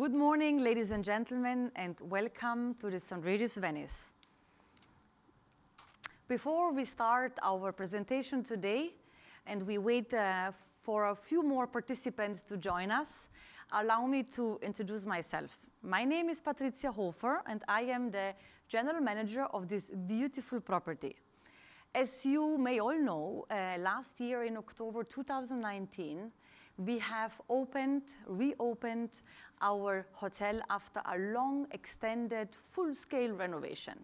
Good morning, ladies and gentlemen, and welcome to the Regis Venice. Before we start our presentation today, and we wait for a few more participants to join us, allow me to introduce myself. My name is Patrizia Hofer, and I am the general manager of this beautiful property. As you may all know, last year in October 2019, we have reopened our hotel after a long, extended, full-scale renovation.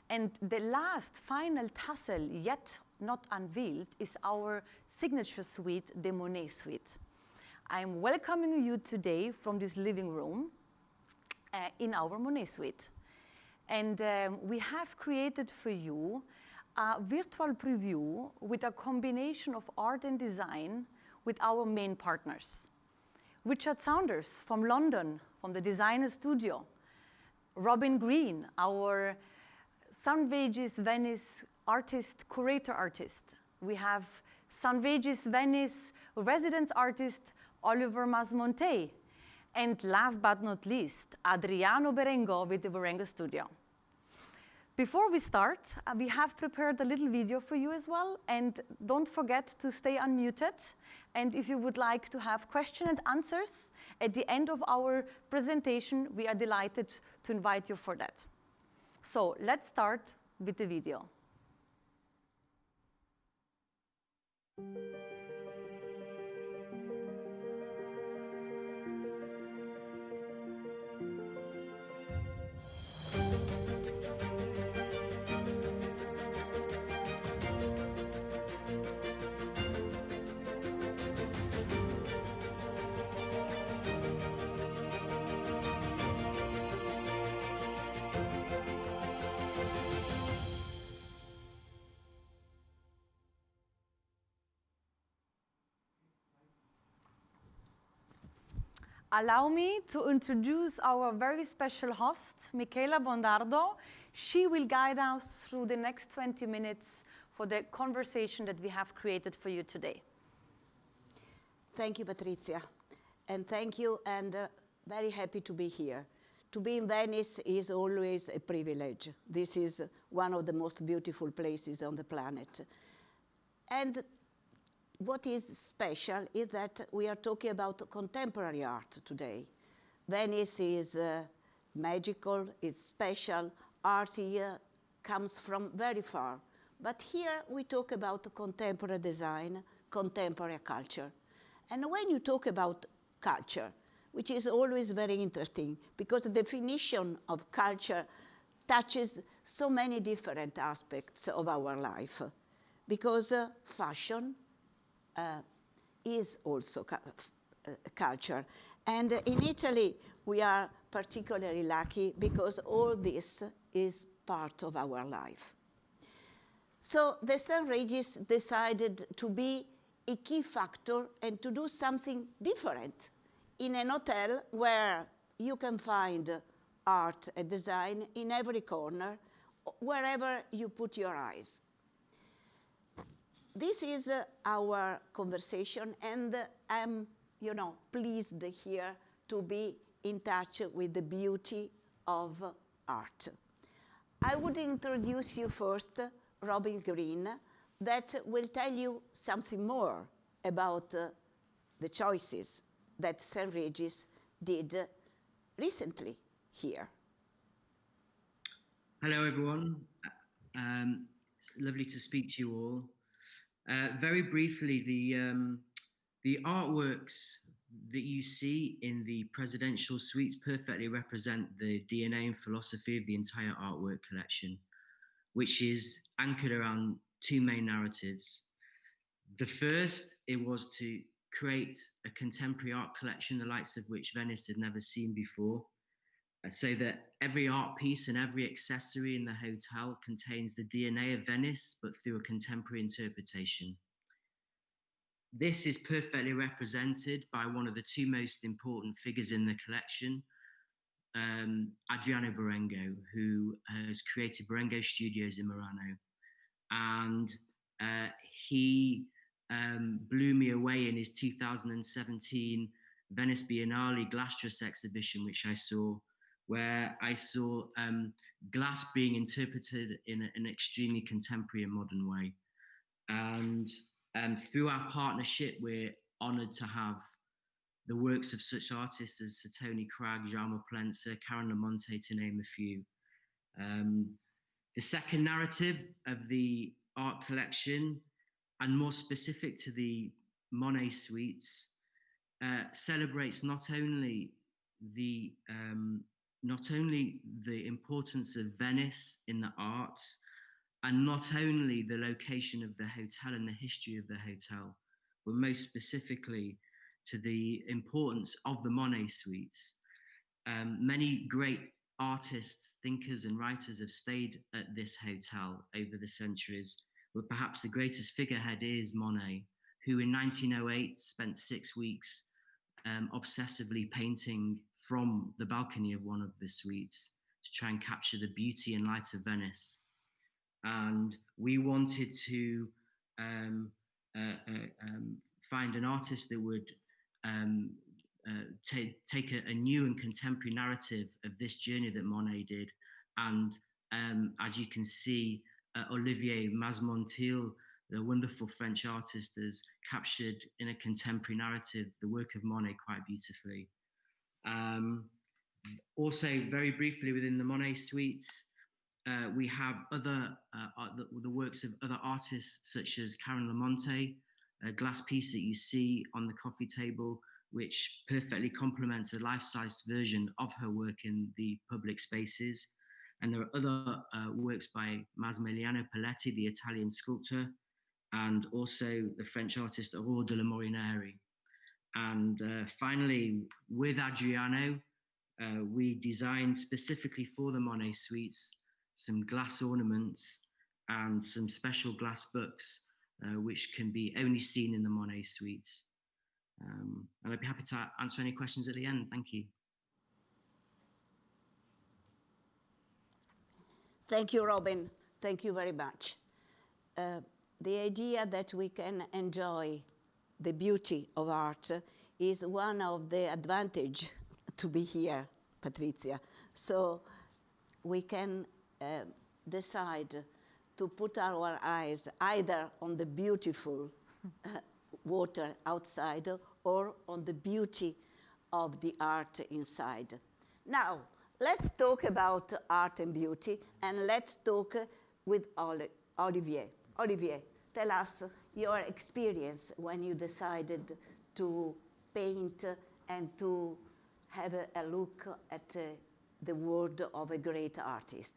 And the last final tassel, yet not unveiled, is our signature suite, the Monet Suite. I'm welcoming you today from this living room in our Monet Suite. And we have created for you a virtual preview with a combination of art and design with our main partners. Richard Saunders from London, from the designer studio. Robin Green, our Regis Venice artist, curator artist. We have Regis Venice residence artist, Oliver Masmonte. And last but not least, Adriano Barrenga with the Barrenga Studio. Before we start, we have prepared a little video for you as well, and don't forget to stay unmuted. And if you would like to have questions and answers at the end of our presentation, we are delighted to invite you for that. So let's start with the video. Allow me to introduce our very special host, Michela Bondardo. She will guide us through the next 20 minutes for the conversation that we have created for you today. Thank you, Patrizia. And thank you, and very happy to be here. To be in Venice is always a privilege. This is one of the most beautiful places on the planet. And what is special is that we are talking about contemporary art today. Venice is magical, is special. Art here comes from very far. But here we talk about contemporary design, contemporary culture. And when you talk about culture, which is always very interesting, because the definition of culture touches so many different aspects of our life. Because fashion, is also culture. And in Italy, we are particularly lucky because all this is part of our life. So the Regis decided to be a key factor and to do something different in an hotel where you can find art and design in every corner, wherever you put your eyes. This is our conversation, and I'm, pleased here to be in touch with the beauty of art. I would introduce you first, Robin Green, that will tell you something more about the choices that Regis did recently here. Hello, everyone. It's lovely to speak to you all. Very briefly, the artworks that you see in the presidential suites perfectly represent the DNA and philosophy of the entire artwork collection, which is anchored around two main narratives. The first, it was to create a contemporary art collection, the likes of which Venice had never seen before, so that every art piece and every accessory in the hotel contains the DNA of Venice, but through a contemporary interpretation. This is perfectly represented by one of the two most important figures in the collection, Adriano Barrenga, who has created Barrenga Studios in Murano. And he blew me away in his 2017 Venice Biennale glass dress exhibition, which I saw, where I saw glass being interpreted in an extremely contemporary and modern way. And through our partnership, we're honoured to have the works of such artists as Sir Tony Cragg, Jaume Plensa, Karen Lamonte, to name a few. The second narrative of the art collection, and more specific to the Monet Suites, celebrates not only the importance of Venice in the arts, and not only the location of the hotel and the history of the hotel, but most specifically to the importance of the Monet Suites. Many great artists, thinkers, and writers have stayed at this hotel over the centuries, but perhaps the greatest figurehead is Monet, who in 1908 spent 6 weeks obsessively painting from the balcony of one of the suites to try and capture the beauty and light of Venice. And we wanted to find an artist that would take a new and contemporary narrative of this journey that Monet did. And as you can see, Olivier Masmontil, the wonderful French artist, has captured in a contemporary narrative the work of Monet quite beautifully. Also, very briefly, within the Monet Suites, we have the works of other artists such as Karen Lamonte, a glass piece that you see on the coffee table, which perfectly complements a life-size version of her work in the public spaces. And there are other works by Massimiliano Paletti, the Italian sculptor, and also the French artist Aurore de la Morineri. And finally, with Adriano, we designed specifically for the Monet Suites some glass ornaments and some special glass books, which can be only seen in the Monet Suites. And I'd be happy to answer any questions at the end. Thank you. Thank you, Robin. Thank you very much. The idea that we can enjoy the beauty of art is one of the advantages to be here, Patrizia. So we can decide to put our eyes either on the beautiful water outside or on the beauty of the art inside. Now, let's talk about art and beauty, and let's talk with Olivier. Olivier, tell us your experience when you decided to paint and to have a look at the world of a great artist.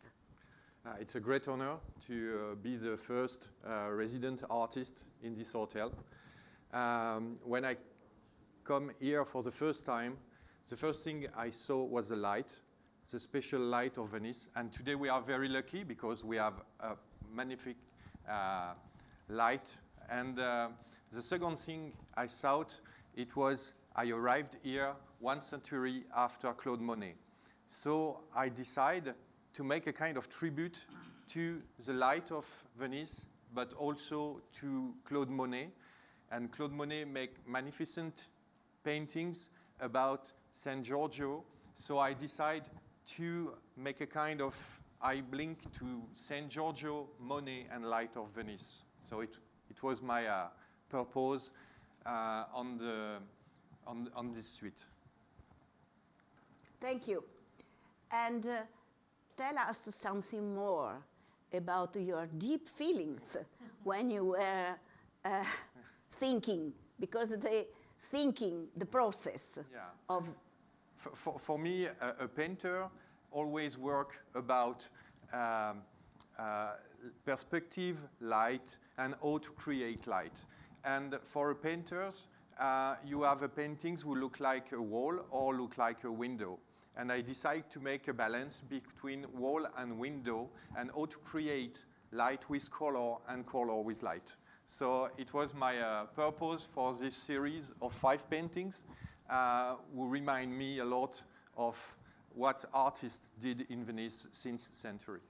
It's a great honor to be the first resident artist in this hotel. When I come here for the first time, the first thing I saw was the light, the special light of Venice. And today we are very lucky because we have a magnific light. And the second thing I thought, it was I arrived here 1 century after Claude Monet. So I decided to make a kind of tribute to the light of Venice, but also to Claude Monet. And Claude Monet make magnificent paintings about San Giorgio. So I decided to make a kind of eye blink to San Giorgio, Monet, and light of Venice. So it was my purpose on this suite. Thank you. And tell us something more about your deep feelings when you were thinking, because the process of... For me, a painter always work about perspective, light, and how to create light. And for painters, you have paintings who look like a wall or look like a window. And I decided to make a balance between wall and window and how to create light with color and color with light. So it was my purpose for this series of 5 paintings who remind me a lot of what artists did in Venice since century.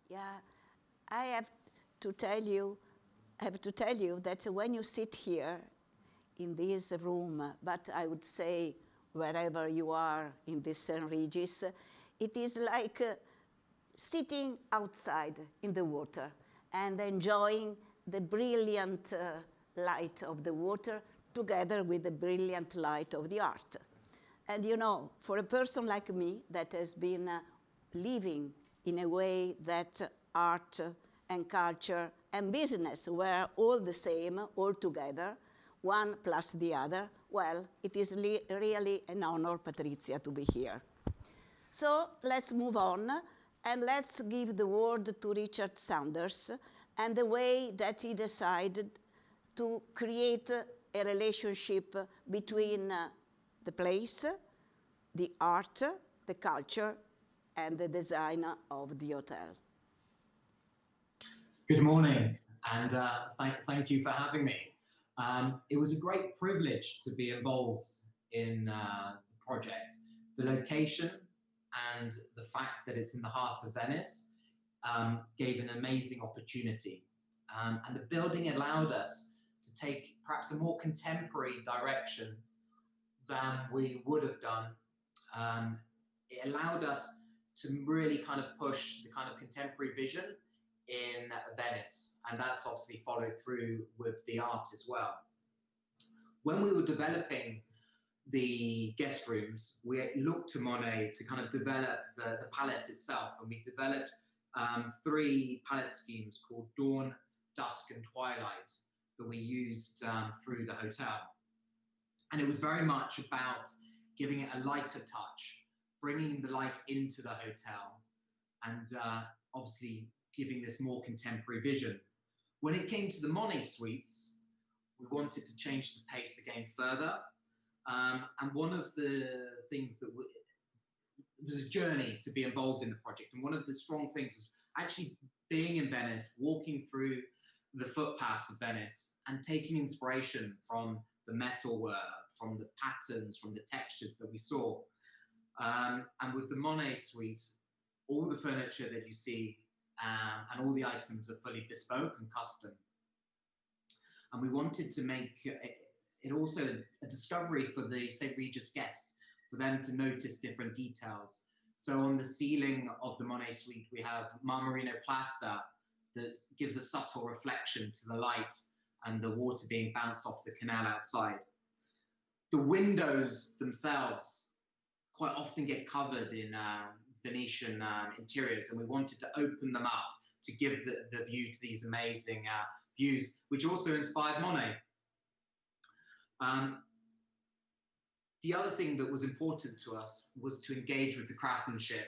Yeah, I have to tell you that when you sit here in this room, but I would say wherever you are in this St. Regis, it is like sitting outside in the water and enjoying the brilliant light of the water together with the brilliant light of the art. And you know, for a person like me that has been living in a way that art and culture and business were all the same, all together, one plus the other, well, it is really an honor, Patrizia, to be here. So let's move on, and let's give the word to Richard Saunders and the way that he decided to create a relationship between the place, the art, the culture, and the design of the hotel. Good morning, and thank you for having me. It was a great privilege to be involved in the project. The location and the fact that it's in the heart of Venice gave an amazing opportunity. And the building allowed us to take perhaps a more contemporary direction than we would have done. It allowed us to really kind of push the kind of contemporary vision in Venice, and that's obviously followed through with the art as well. When we were developing the guest rooms, we looked to Monet to kind of develop the palette itself, and we developed 3 palette schemes called Dawn, Dusk, and Twilight that we used through the hotel. And it was very much about giving it a lighter touch, bringing the light into the hotel, and obviously giving this more contemporary vision. When it came to the Monet Suites, we wanted to change the pace again further. And one of the things that it was a journey to be involved in the project. And one of the strong things was actually being in Venice, walking through the footpaths of Venice and taking inspiration from the metalwork, from the patterns, from the textures that we saw. And with the Monet Suite, all the furniture that you see and all the items are fully bespoke and custom. And we wanted to make it also a discovery for the St. Regis guest, for them to notice different details. So on the ceiling of the Monet Suite, we have marmerino plaster that gives a subtle reflection to the light and the water being bounced off the canal outside. The windows themselves quite often get covered in Venetian interiors, and we wanted to open them up to give the view to these amazing views, which also inspired Monet. The other thing that was important to us was to engage with the craftsmanship.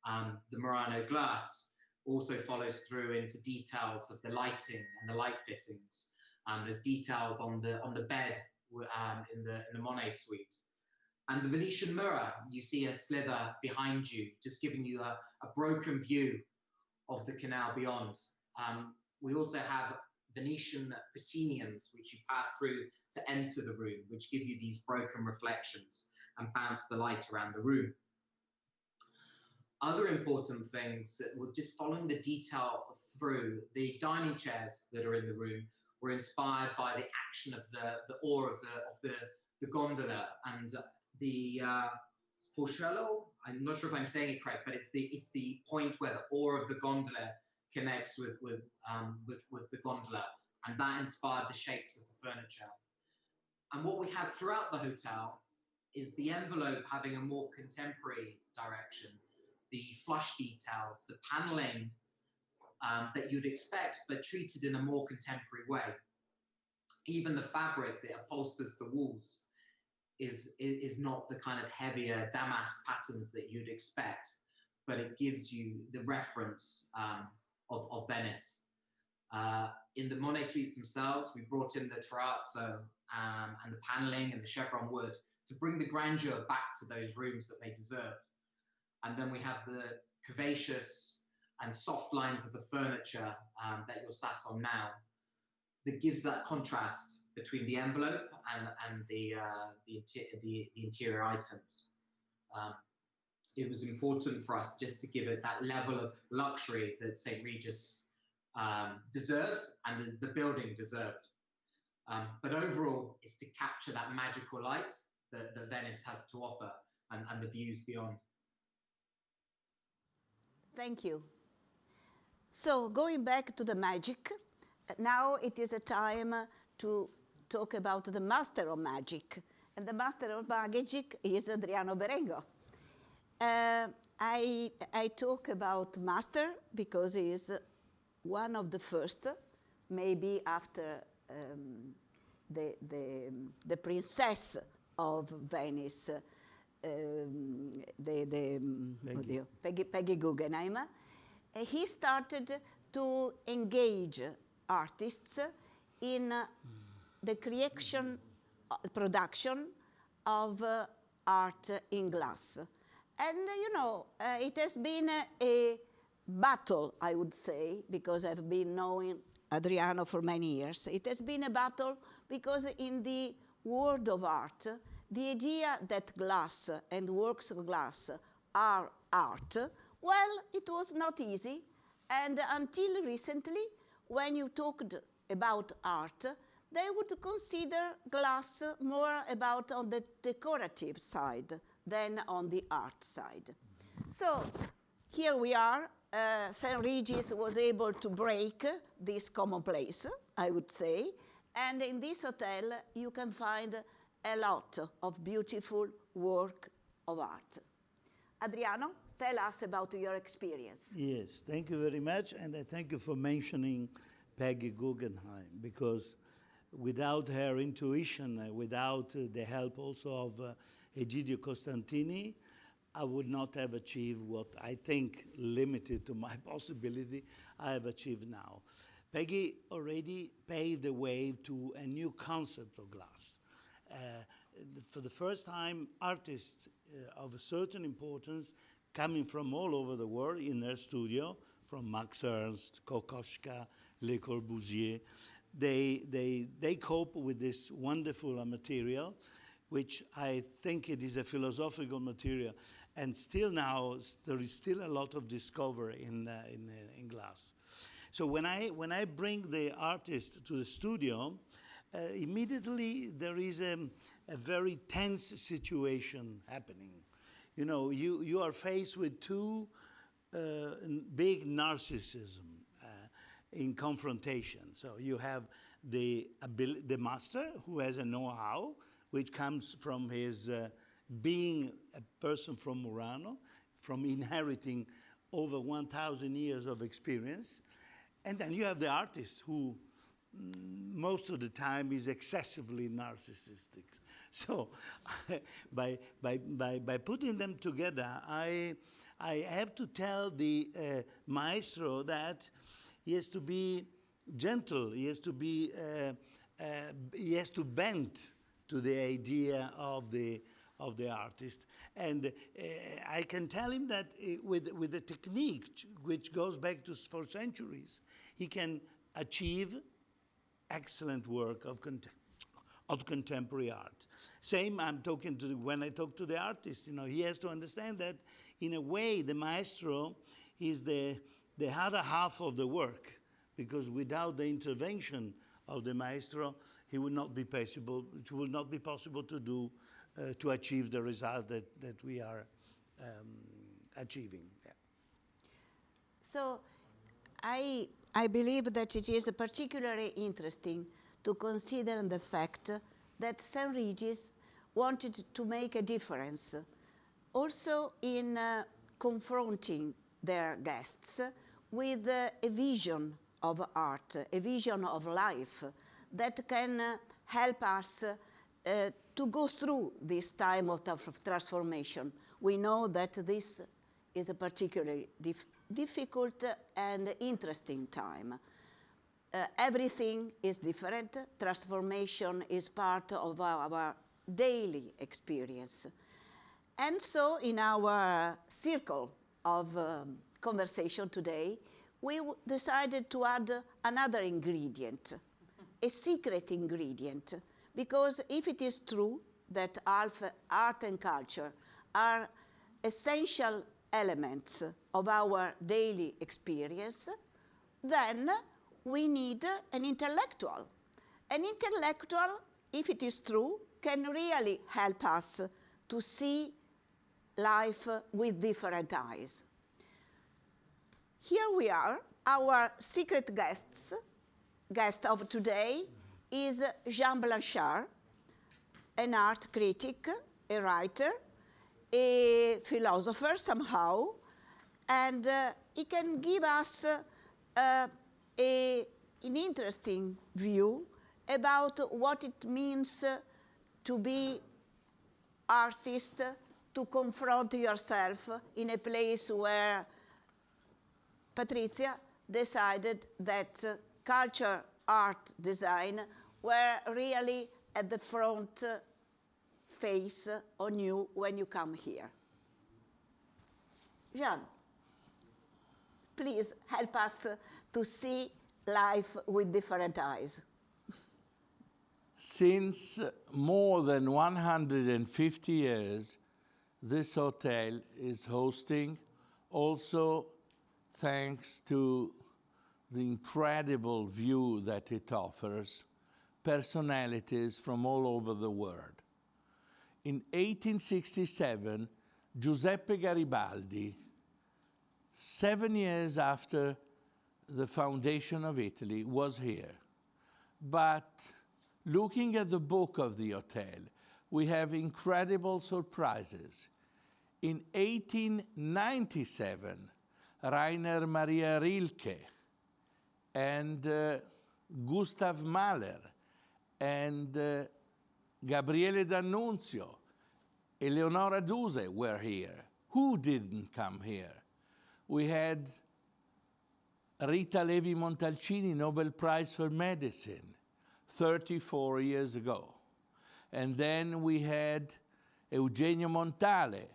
The Murano glass also follows through into details of the lighting and the light fittings. There's details on the bed in the Monet Suite. And the Venetian mirror, you see a slither behind you, just giving you a broken view of the canal beyond. We also have Venetian prosceniums, which you pass through to enter the room, which give you these broken reflections and bounce the light around the room. Other important things that were just following the detail through, the dining chairs that are in the room were inspired by the action of the oar of the gondola, and the Forcello, I'm not sure if I'm saying it correct, but it's the point where the oar of the gondola connects with the gondola, and that inspired the shapes of the furniture. And what we have throughout the hotel is the envelope having a more contemporary direction, the flush details, the paneling that you'd expect, but treated in a more contemporary way. Even the fabric that upholsters the walls is not the kind of heavier damask patterns that you'd expect, but it gives you the reference of Venice. In the Monet Suites themselves, we brought in the terrazzo and the paneling and the chevron wood to bring the grandeur back to those rooms that they deserved. And then we have the curvaceous and soft lines of the furniture that you're sat on now, that gives that contrast between the envelope and the interior items. It was important for us just to give it that level of luxury that St. Regis deserves and the building deserved. But overall, it's to capture that magical light that Venice has to offer and the views beyond. Thank you. So going back to the magic, now it is a time to talk about the master of magic. And the master of magic is Adriano Barrenga. I talk about master because he is one of the first, maybe after the princess of Venice, Peggy Guggenheim. He started to engage artists in the production of art in glass. And you know, it has been a battle, I would say, because I've been knowing Adriano for many years. It has been a battle because in the world of art, the idea that glass and works of glass are art, well, it was not easy. And until recently, when you talked about art, they would consider glass more about on the decorative side than on the art side. So here we are. St. Regis was able to break this commonplace, I would say. And in this hotel, you can find a lot of beautiful work of art. Adriano, tell us about your experience. Yes, thank you very much. And I thank you for mentioning Peggy Guggenheim, because without her intuition, without the help also of Egidio Costantini, I would not have achieved what I think, limited to my possibility, I have achieved now. Peggy already paved the way to a new concept of glass. For the first time, artists of a certain importance coming from all over the world in their studio, from Max Ernst, Kokoschka, Le Corbusier, they cope with this wonderful material, which I think it is a philosophical material. And still now, there is still a lot of discovery in glass. So when I bring the artist to the studio, immediately there is a very tense situation happening. You know, you are faced with two big narcissism in confrontation. So you have the master who has a know-how, which comes from his being a person from Murano, from inheriting over 1,000 years of experience. And then you have the artist who most of the time is excessively narcissistic. So by putting them together, I have to tell the maestro that he has to be gentle, he has to be, he has to bend to the idea of the artist. And I can tell him that with the technique, which goes back for centuries, he can achieve excellent work of contemporary art. Same, when I talk to the artist, you know, he has to understand that in a way the maestro is the other half of the work, because without the intervention of the maestro, it would not be possible to do to achieve the result that we are achieving. Yeah. So I believe that it is particularly interesting to consider the fact that St. Regis wanted to make a difference also in confronting their guests with a vision of art, a vision of life that can help us to go through this time of transformation. We know that this is a particularly difficult and interesting time. Everything is different. Transformation is part of our daily experience. And so in our circle of conversation today, we decided to add another ingredient, a secret ingredient, because if it is true that art and culture are essential elements of our daily experience, then we need an intellectual An intellectual, if it is true, can really help us to see life with different eyes. Here we are. Our secret guest of today is Jean Blanchard, an art critic, a writer, a philosopher somehow, and he can give us an interesting view about what it means to be artist, to confront yourself in a place where Patrizia decided that culture, art, design were really at the front face on you when you come here. Jean, please help us to see life with different eyes. Since more than 150 years, this hotel is hosting, also thanks to the incredible view that it offers, personalities from all over the world. In 1867, Giuseppe Garibaldi, 7 years after the foundation of Italy, was here. But looking at the book of the hotel, we have incredible surprises. In 1897, Rainer Maria Rilke and Gustav Mahler and Gabriele D'Annunzio, Eleonora Duse were here. Who didn't come here? We had Rita Levi Montalcini, Nobel Prize for Medicine, 34 years ago. And then we had Eugenio Montale,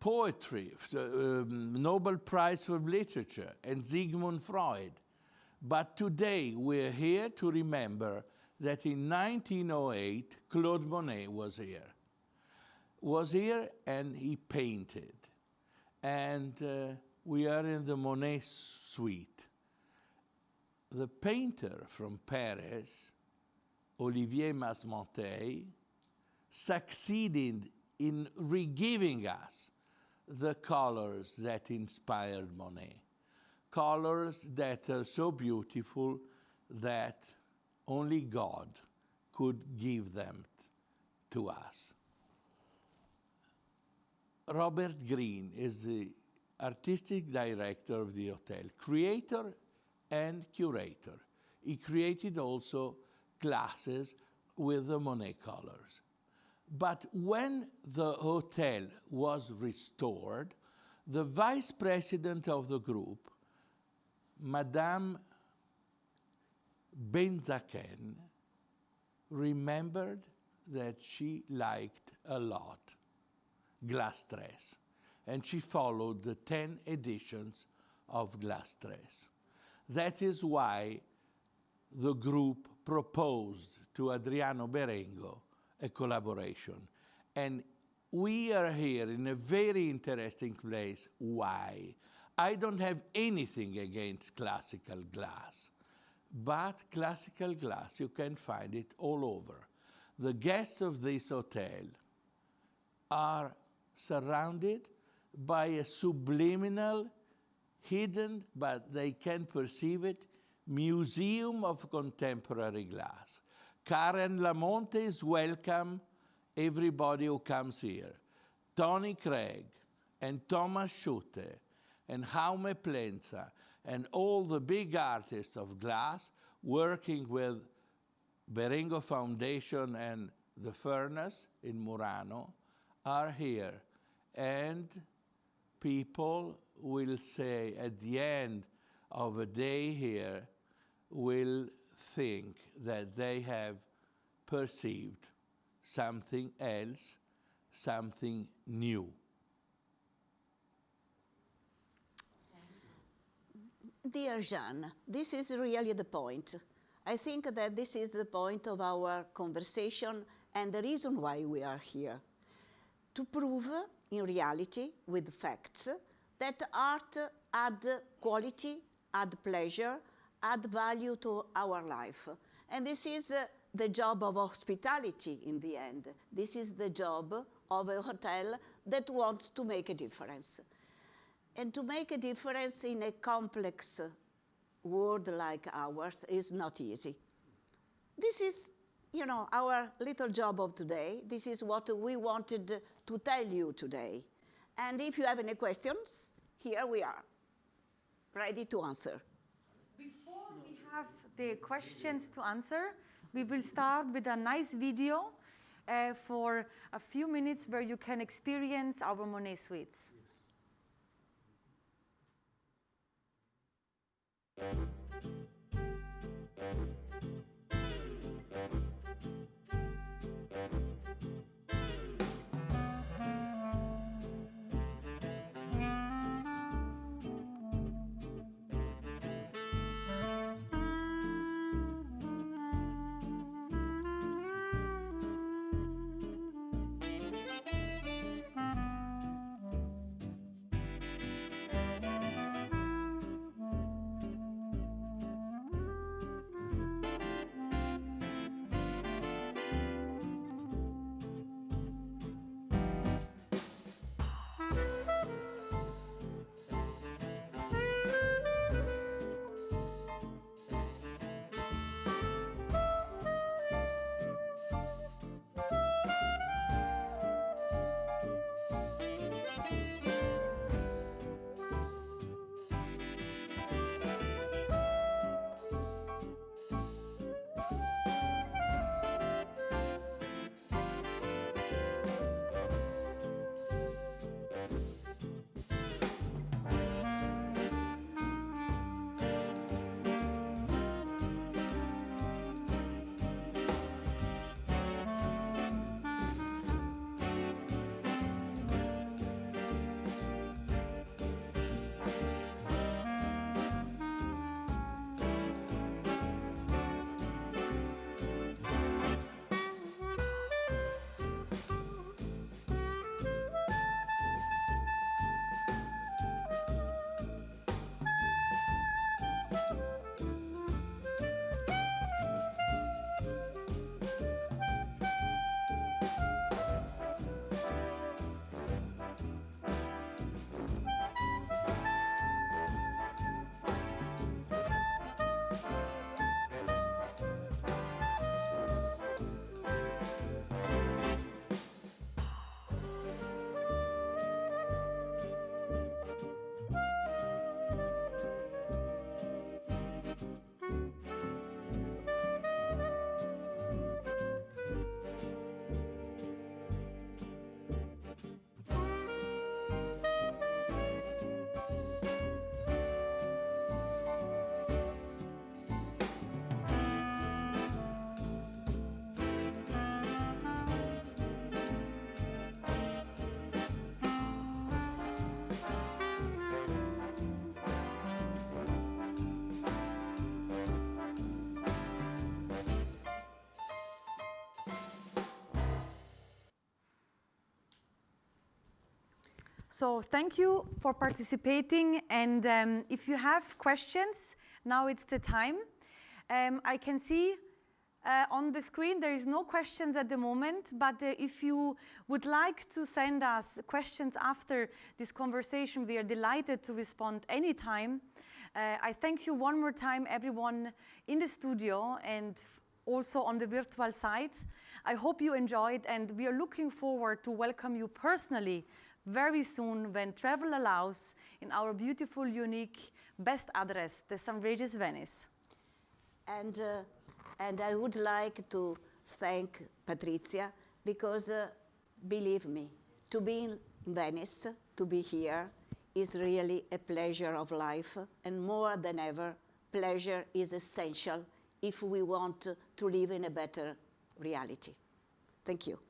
poetry, Nobel Prize for Literature, and Sigmund Freud. But today we're here to remember that in 1908, Claude Monet was here. And he painted. And we are in the Monet Suite. The painter from Paris, Olivier Masmonteil, succeeded in re-giving us the colors that inspired Monet. Colors that are so beautiful that only God could give them to us. Robert Greene is the artistic director of the hotel, creator and curator. He created also classes with the Monet colors. But when the hotel was restored, the vice president of the group, Madame Benzaken, remembered that she liked a lot Glass Dress, and she followed the 10 editions of Glass Dress. That is why the group proposed to Adriano Barrenga a collaboration. And we are here in a very interesting place. Why? I don't have anything against classical glass, but classical glass, you can find it all over. The guests of this hotel are surrounded by a subliminal, hidden, but they can perceive it, museum of contemporary glass. Karen Lamonte is welcome everybody who comes here. Tony Craig and Thomas Schutte and Jaume Plenza and all the big artists of glass working with Barrenga Foundation and the Furnace in Murano are here. And people will say at the end of a day here will think that they have perceived something else, something new. Dear Jean, this is really the point. I think that this is the point of our conversation and the reason why we are here. To prove, in reality, with facts, that art add quality, add pleasure, add value to our life. And this is the job of hospitality in the end. This is the job of a hotel that wants to make a difference. And to make a difference in a complex world like ours is not easy. This is, you know, our little job of today. This is what we wanted to tell you today. And if you have any questions, here we are, ready to answer. Before we have the questions to answer, we will start with a nice video for a few minutes where you can experience our Monet Suites. So thank you for participating, and if you have questions, now it's the time. I can see on the screen there is no questions at the moment, but if you would like to send us questions after this conversation, we are delighted to respond anytime. I thank you one more time, everyone in the studio and also on the virtual side. I hope you enjoyed, and we are looking forward to welcome you personally very soon when travel allows in our beautiful, unique, best address, the St. Regis Venice. And I would like to thank Patrizia because, believe me, to be in Venice, to be here, is really a pleasure of life. And more than ever, pleasure is essential if we want to live in a better reality. Thank you.